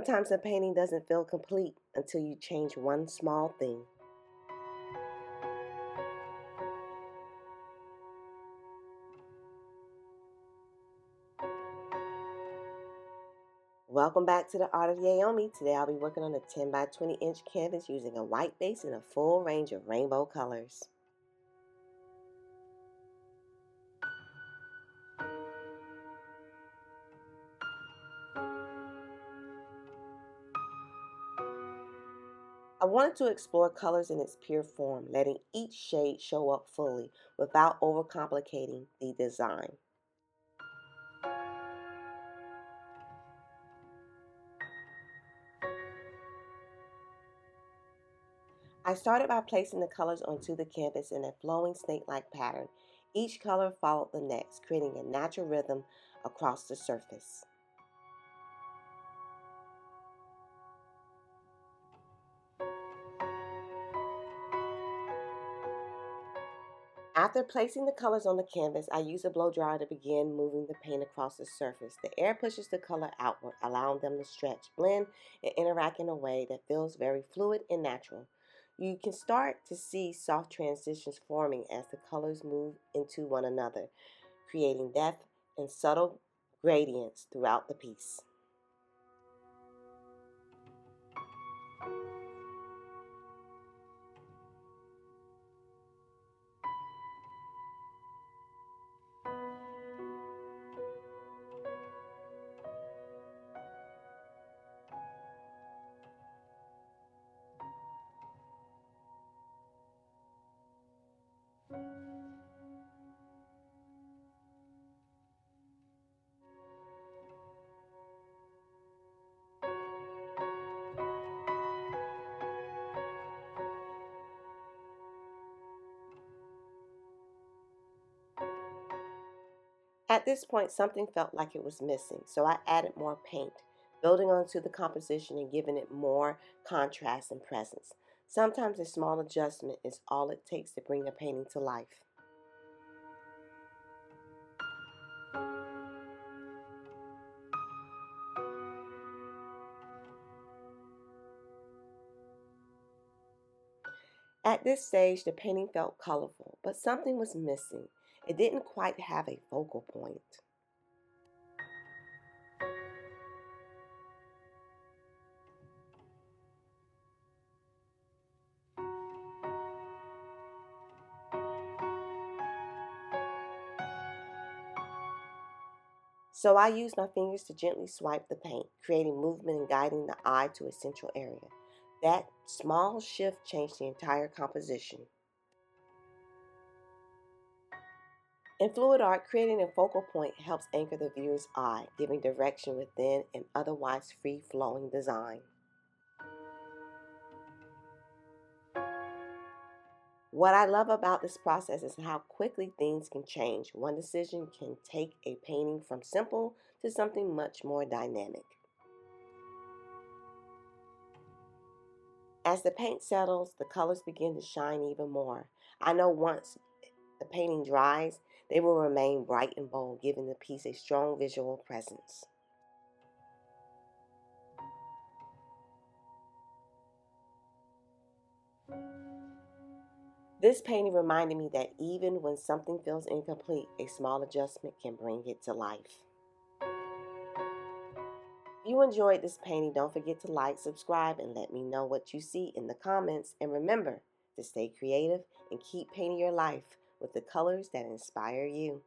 Sometimes a painting doesn't feel complete until you change one small thing. Welcome back to the Art of Yaomi. Today I'll be working on a 10 by 20 inch canvas using a white base and a full range of rainbow colors. I wanted to explore colors in its pure form, letting each shade show up fully without overcomplicating the design. I started by placing the colors onto the canvas in a flowing snake-like pattern. Each color followed the next, creating a natural rhythm across the surface. After placing the colors on the canvas, I use a blow dryer to begin moving the paint across the surface. The air pushes the color outward, allowing them to stretch, blend, and interact in a way that feels very fluid and natural. You can start to see soft transitions forming as the colors move into one another, creating depth and subtle gradients throughout the piece. At this point, something felt like it was missing, so I added more paint, building onto the composition and giving it more contrast and presence. Sometimes a small adjustment is all it takes to bring a painting to life. At this stage, the painting felt colorful, but something was missing. It didn't quite have a focal point. So I used my fingers to gently swipe the paint, creating movement and guiding the eye to a central area. That small shift changed the entire composition. In fluid art, creating a focal point helps anchor the viewer's eye, giving direction within an otherwise free-flowing design. What I love about this process is how quickly things can change. One decision can take a painting from simple to something much more dynamic. As the paint settles, the colors begin to shine even more. I know once the painting dries, they will remain bright and bold, giving the piece a strong visual presence. This painting reminded me that even when something feels incomplete, a small adjustment can bring it to life. If you enjoyed this painting, don't forget to like, subscribe, and let me know what you see in the comments. And remember to stay creative and keep painting your life with the colors that inspire you.